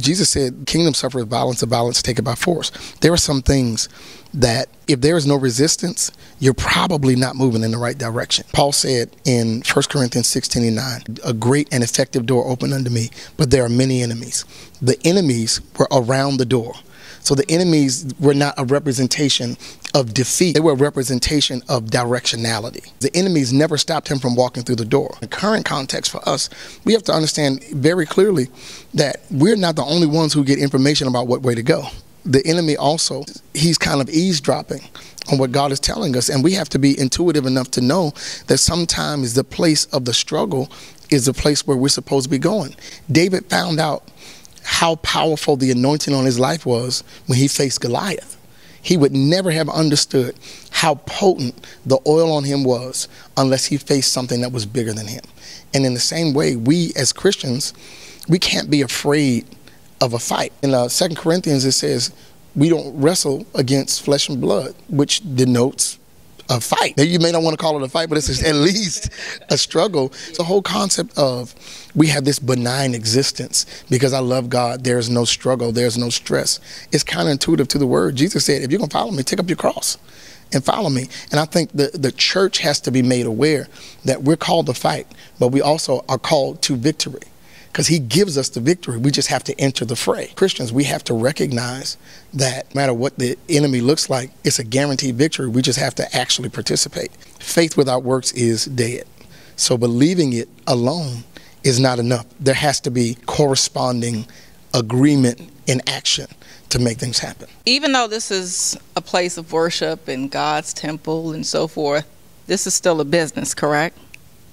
Jesus said, kingdom suffereth violence, and violence take it by force. There are some things that if there is no resistance, you're probably not moving in the right direction. Paul said in 1 Corinthians 16:9, a great and effective door opened unto me, but there are many enemies. The enemies were around the door. So the enemies were not a representation of defeat. They were a representation of directionality. The enemies never stopped him from walking through the door. In the current context for us, we have to understand very clearly that we're not the only ones who get information about what way to go. The enemy also, he's kind of eavesdropping on what God is telling us. And we have to be intuitive enough to know that sometimes the place of the struggle is the place where we're supposed to be going. David found out how powerful the anointing on his life was when he faced Goliath. He would never have understood how potent the oil on him was unless he faced something that was bigger than him. And in the same way, we as Christians, we can't be afraid of a fight. In 2 Corinthians, it says, we don't wrestle against flesh and blood, which denotes a fight. Now, you may not want to call it a fight, but it's at least a struggle. It's the whole concept of we have this benign existence. Because I love God, there's no struggle, there's no stress. It's counterintuitive to the word. Jesus said, if you're going to follow me, take up your cross and follow me. And I think the church has to be made aware that we're called to fight, but we also are called to victory. Because he gives us the victory. We just have to enter the fray. Christians, we have to recognize that no matter what the enemy looks like, it's a guaranteed victory. We just have to actually participate. Faith without works is dead. So believing it alone is not enough. There has to be corresponding agreement in action to make things happen. Even though this is a place of worship and God's temple and so forth, this is still a business, correct?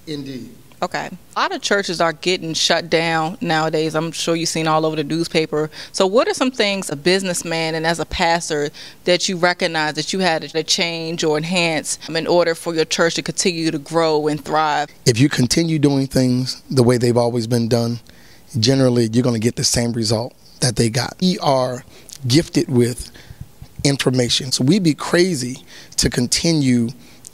Indeed. Okay. A lot of churches are getting shut down nowadays. I'm sure you've seen all over the newspaper. So what are some things, a businessman and as a pastor, that you recognize that you had to change or enhance in order for your church to continue to grow and thrive? If you continue doing things the way they've always been done, generally you're going to get the same result that they got. We are gifted with information. So we'd be crazy to continue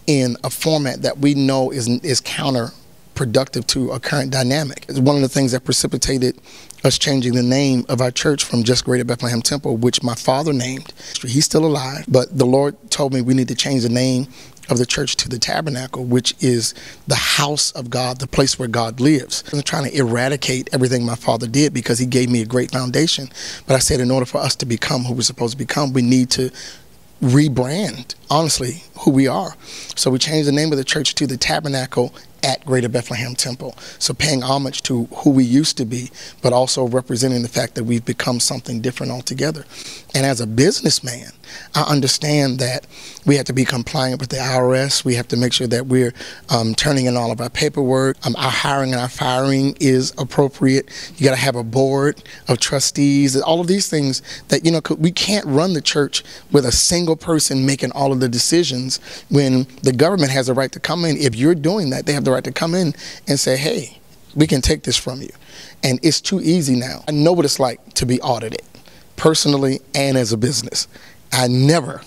in a format that we know is counterproductive to a current dynamic. It's one of the things that precipitated us changing the name of our church from just Greater Bethlehem Temple, which my father named. He's still alive, but the Lord told me we need to change the name of the church to the Tabernacle, which is the house of God, the place where God lives. I'm trying to eradicate everything my father did because he gave me a great foundation. But I said in order for us to become who we're supposed to become, we need to rebrand, honestly, who we are. So we changed the name of the church to the Tabernacle at Greater Bethlehem Temple. So paying homage to who we used to be, but also representing the fact that we've become something different altogether. And as a businessman, I understand that we have to be compliant with the IRS. We have to make sure that we're turning in all of our paperwork. Our hiring and our firing is appropriate. You got to have a board of trustees. All of these things that, we can't run the church with a single person making all of the decisions when the government has the right to come in. If you're doing that, they have the right to come in and say, hey, we can take this from you. And it's too easy now. I know what it's like to be audited, personally and as a business. I never,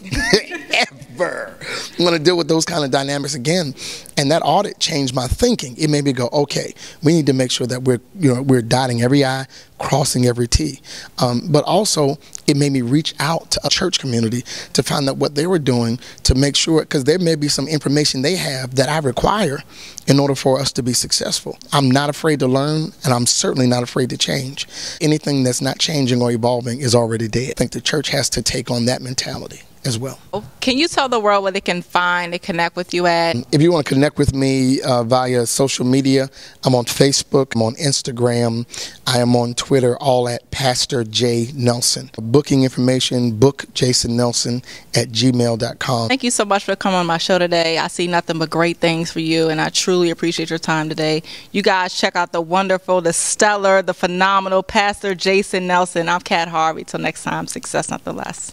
ever want to deal with those kind of dynamics again. And that audit changed my thinking. It made me go, okay, we need to make sure that we're dotting every I, crossing every T. But also, it made me reach out to a church community to find out what they were doing to make sure, because there may be some information they have that I require in order for us to be successful. I'm not afraid to learn, and I'm certainly not afraid to change. Anything that's not changing or evolving is already dead. I think the church has to take on that mentality as well. Can you tell the world where they can find and connect with you at? If you want to connect with me via social media, I'm on Facebook, I'm on Instagram, I am on Twitter, all at Pastor J. Nelson. Booking information, bookjasonnelson@gmail.com. Thank you so much for coming on my show today. I see nothing but great things for you, and I truly appreciate your time today. You guys check out the wonderful, the stellar, the phenomenal Pastor Jason Nelson. I'm Kat Harvey. Till next time, success, nothing less.